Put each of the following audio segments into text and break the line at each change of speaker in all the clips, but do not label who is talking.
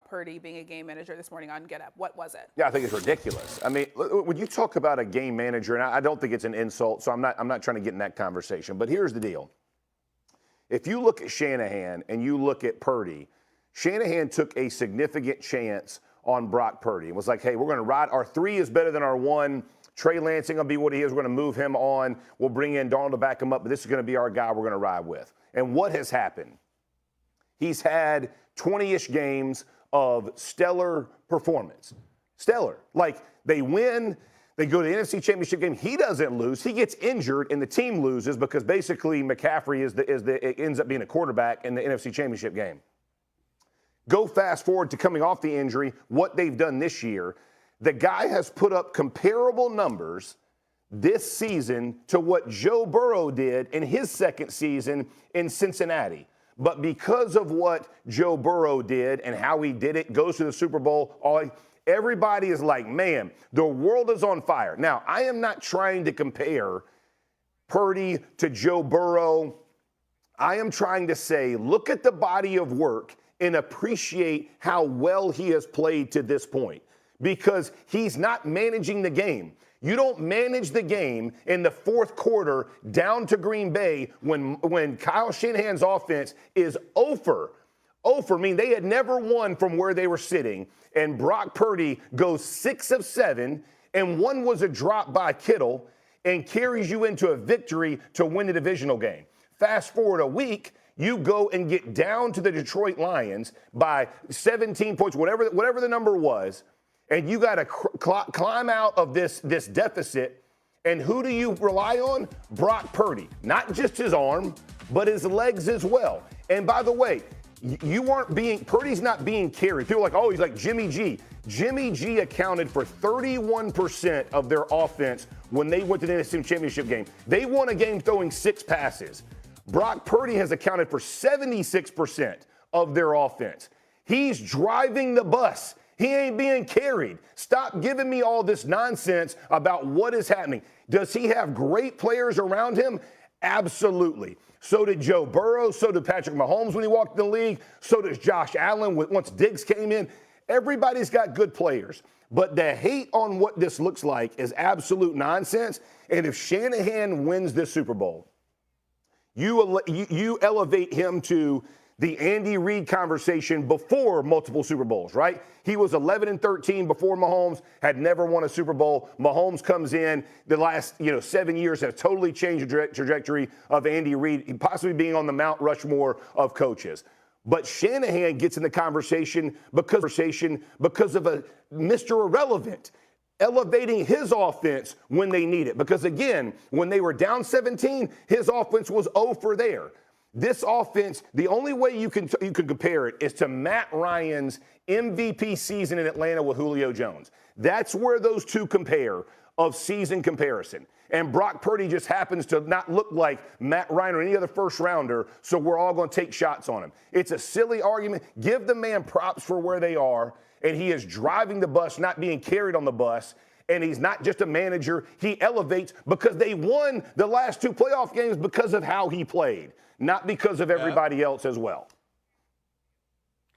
Purdy being a game manager this morning on Get Up. What was it?
Yeah, I think it's ridiculous. I mean, when you talk about a game manager, and I don't think it's an insult, so I'm not trying to get in that conversation. But here's the deal. If you look at Shanahan and you look at Purdy, Shanahan took a significant chance on Brock Purdy. It was like, hey, we're going to ride. Our 3 is better than our 1. Trey Lansing going to be what he is. We're going to move him on. We'll bring in Darnold to back him up, but this is going to be our guy we're going to ride with. And what has happened? He's had 20-ish games of stellar performance. Stellar. Like, they win. They go to the NFC Championship game. He doesn't lose. He gets injured, and the team loses because basically McCaffrey ends up being a quarterback in the NFC Championship game. Go fast forward to coming off the injury, what they've done this year. The guy has put up comparable numbers this season to what Joe Burrow did in his second season in Cincinnati. But because of what Joe Burrow did and how he did it, goes to the Super Bowl, everybody is like, man, the world is on fire. Now, I am not trying to compare Purdy to Joe Burrow. I am trying to say, look at the body of work and appreciate how well he has played to this point, because he's not managing the game. You don't manage the game in the fourth quarter down to Green Bay when Kyle Shanahan's offense is over. I mean, they had never won from where they were sitting, and Brock Purdy goes 6 of 7, and 1 was a drop by Kittle, and carries you into a victory to win the divisional game. Fast forward a week, you go and get down to the Detroit Lions by 17 points, whatever the number was, and you got to climb out of this deficit. And who do you rely on? Brock Purdy. Not just his arm, but his legs as well. And by the way, Purdy's not being carried. People are like, oh, he's like Jimmy G. Jimmy G accounted for 31% of their offense when they went to the NFC Championship game. They won a game throwing 6 passes. Brock Purdy has accounted for 76% of their offense. He's driving the bus. He ain't being carried. Stop giving me all this nonsense about what is happening. Does he have great players around him? Absolutely. So did Joe Burrow. So did Patrick Mahomes when he walked in the league. So does Josh Allen once Diggs came in. Everybody's got good players. But the hate on what this looks like is absolute nonsense. And if Shanahan wins this Super Bowl, you elevate him to the Andy Reid conversation before multiple Super Bowls, right? He was 11-13 before Mahomes, had never won a Super Bowl. Mahomes comes in. The last 7 years have totally changed the trajectory of Andy Reid, possibly being on the Mount Rushmore of coaches. But Shanahan gets in the conversation because of a Mr. Irrelevant, elevating his offense when they need it. Because, again, when they were down 17, his offense was 0 for there. This offense, the only way you can compare it is to Matt Ryan's MVP season in Atlanta with Julio Jones. That's where those two compare of season comparison. And Brock Purdy just happens to not look like Matt Ryan or any other first rounder, so we're all going to take shots on him. It's a silly argument. Give the man props for where they are, and he is driving the bus, not being carried on the bus. And he's not just a manager. He elevates because they won the last 2 playoff games because of how he played, not because of everybody else as well.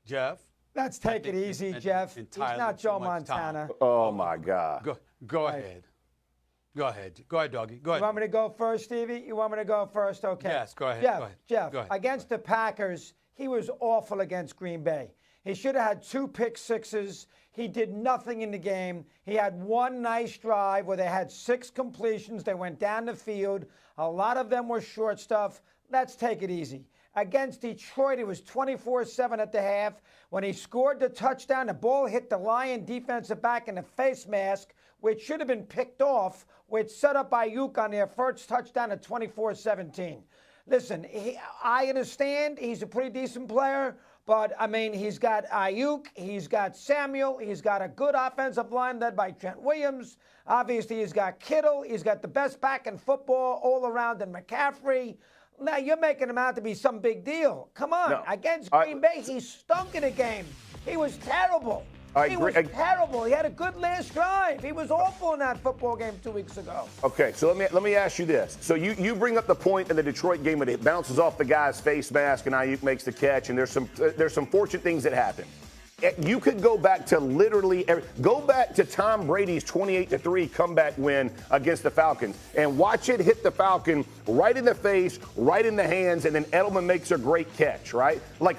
Jeff?
Let's take it easy, Jeff. He's not Joe Montana.
Oh, my God.
Go ahead. Go ahead. Go ahead, Doggy. Go ahead.
You want me to go first, Stevie? You want me to go first? Okay.
Yes, go ahead.
Jeff,
go ahead.
Against the Packers, he was awful against Green Bay. He should have had 2 pick sixes. He did nothing in the game. He had 1 nice drive where they had 6 completions. They went down the field. A lot of them were short stuff. Let's take it easy. Against Detroit, it was 24-7 at the half. When he scored the touchdown, the ball hit the Lion defensive back in the face mask, which should have been picked off, which set up Ayuk on their first touchdown at 24-17. Listen, I understand he's a pretty decent player, but, I mean, he's got Ayuk, he's got Samuel, he's got a good offensive line led by Trent Williams. Obviously, he's got Kittle. He's got the best back in football all around in McCaffrey. Now, you're making him out to be some big deal. Come on. No. Against Green Bay, he stunk in a game. He was terrible. He was terrible. He had a good last drive. He was awful in that football game 2 weeks ago.
Okay, so let me ask you this. So you bring up the point in the Detroit game when it bounces off the guy's face mask and Ayuk makes the catch, and there's some fortunate things that happen. You could go back to literally go back to Tom Brady's 28-3 comeback win against the Falcons and watch it hit the Falcon right in the face, right in the hands, and then Edelman makes a great catch, right? Like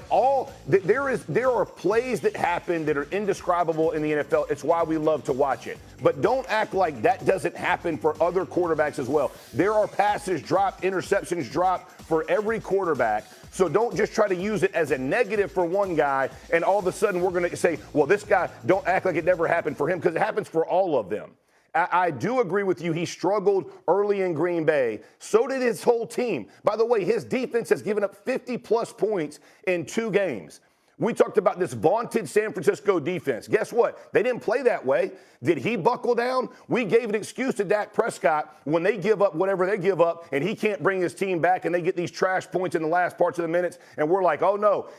there are plays that happen that are indescribable in the NFL. It's why we love to watch it. But don't act like that doesn't happen for other quarterbacks as well. There are passes dropped, interceptions dropped for every quarterback. So don't just try to use it as a negative for one guy and all of a sudden we're going to say, well, this guy, don't act like it never happened for him, because it happens for all of them. I do agree with you. He struggled early in Green Bay. So did his whole team. By the way, his defense has given up 50-plus points in 2 games. We talked about this vaunted San Francisco defense. Guess what? They didn't play that way. Did he buckle down? We gave an excuse to Dak Prescott when they give up whatever they give up and he can't bring his team back and they get these trash points in the last parts of the minutes. And we're like, oh, no,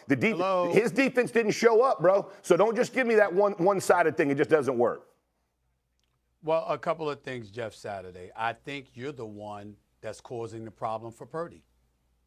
his defense didn't show up, bro. So don't just give me that one-sided thing. It just doesn't work.
Well, a couple of things, Jeff Saturday. I think you're the one that's causing the problem for Purdy.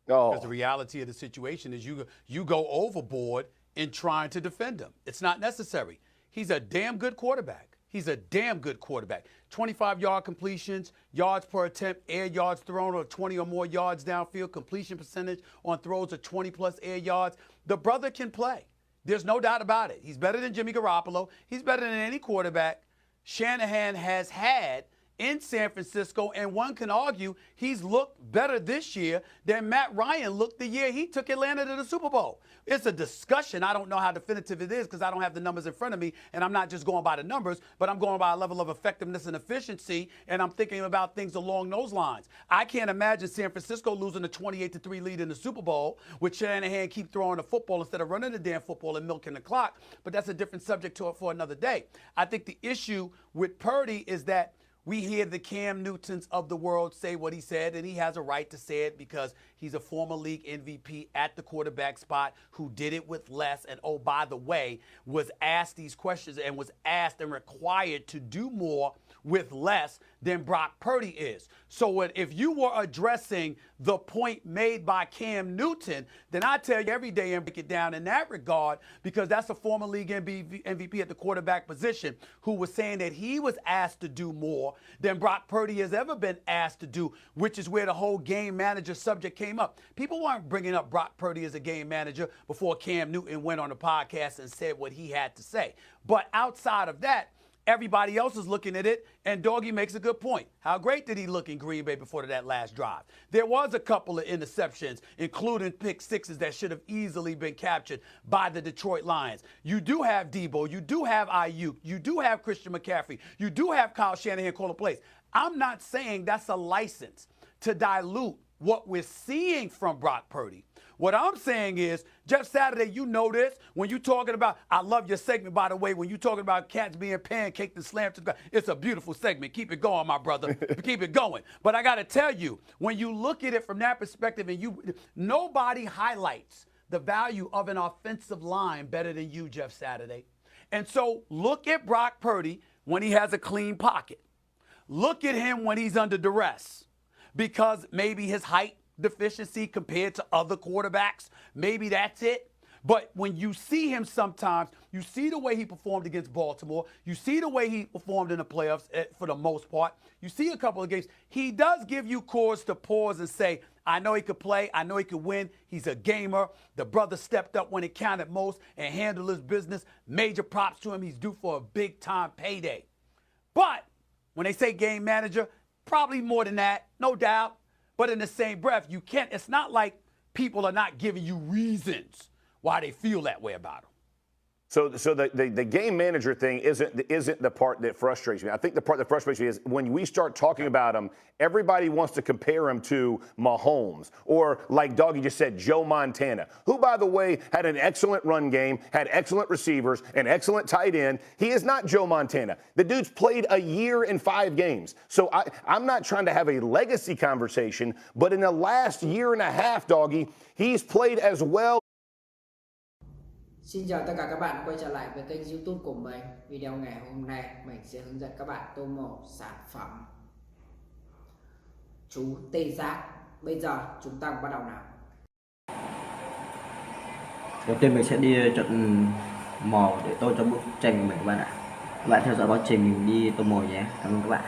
Oh.
Because the reality of the situation is you go overboard in trying to defend him. It's not necessary. He's a damn good quarterback. He's a damn good quarterback. 25-yard completions, yards per attempt, air yards thrown, or 20 or more yards downfield, completion percentage on throws of 20-plus air yards. The brother can play. There's no doubt about it. He's better than Jimmy Garoppolo. He's better than any quarterback Shanahan has had in San Francisco, and one can argue he's looked better this year than Matt Ryan looked the year he took Atlanta to the Super Bowl. It's a discussion. I don't know how definitive it is because I don't have the numbers in front of me, and I'm not just going by the numbers, but I'm going by a level of effectiveness and efficiency, and I'm thinking about things along those lines. I can't imagine San Francisco losing a 28-3 lead in the Super Bowl with Shanahan keep throwing the football instead of running the damn football and milking the clock, but that's a different subject for another day. I think the issue with Purdy is that we hear the Cam Newtons of the world say what he said, and he has a right to say it because he's a former league MVP at the quarterback spot who did it with less and, oh, by the way, was asked these questions and was asked and required to do more with less than Brock Purdy is. So if you were addressing the point made by Cam Newton, then I tell you every day and break it down in that regard, because that's a former league MVP at the quarterback position who was saying that he was asked to do more than Brock Purdy has ever been asked to do, which is where the whole game manager subject came up. People weren't bringing up Brock Purdy as a game manager before Cam Newton went on the podcast and said what he had to say. But outside of that, everybody else is looking at it, and Doggy makes a good point. How great did he look in Green Bay before that last drive? There was a couple of interceptions, including pick sixes that should have easily been captured by the Detroit Lions. You do have Debo. You do have Ayuk. You do have Christian McCaffrey. You do have Kyle Shanahan calling plays. I'm not saying that's a license to dilute what we're seeing from Brock Purdy. What I'm saying is, Jeff Saturday, you know this. When you're talking about, I love your segment, by the way, when you're talking about cats being pancaked and slammed to the ground. It's a beautiful segment. Keep it going, my brother. Keep it going. But I got to tell you, when you look at it from that perspective, and nobody highlights the value of an offensive line better than you, Jeff Saturday. And so look at Brock Purdy when he has a clean pocket. Look at him when he's under duress, because maybe his height deficiency compared to other quarterbacks. Maybe that's it. But when you see him sometimes, you see the way he performed against Baltimore. You see the way he performed in the playoffs for the most part. You see a couple of games. He does give you cause to pause and say, I know he could play. I know he could win. He's a gamer. The brother stepped up when it counted most and handled his business. Major props to him. He's due for a big-time payday. But when they say game manager, probably more than that, no doubt. But in the same breath, you can't. It's not like people are not giving you reasons why they feel that way about him.
So the game manager thing isn't the part that frustrates me. I think the part that frustrates me is when we start talking about him, everybody wants to compare him to Mahomes or, like Doggy just said, Joe Montana, who, by the way, had an excellent run game, had excellent receivers, an excellent tight end. He is not Joe Montana. The dude's played a year and 5 games. So I'm not trying to have a legacy conversation, but in the last year and a half, Doggy, he's played as well.
Xin chào tất cả các bạn quay trở lại với kênh YouTube của mình. Video ngày hôm nay mình sẽ hướng dẫn các bạn tô màu sản phẩm chú tê giác. Bây giờ chúng ta cùng bắt đầu nào.
Đầu tiên mình sẽ đi trận màu để tô cho bức tranh của mình các bạn ạ. Các bạn theo dõi quá trình mình đi tô màu nhé. Cảm ơn các bạn.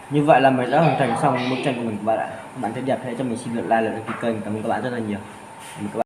Như vậy là mình đã hoàn thành xong bức tranh của mình các bạn ạ. Các bạn thấy đẹp hãy cho mình xin lượt like, lượt đăng ký kênh. Cảm ơn các bạn rất là nhiều. Cảm ơn các bạn.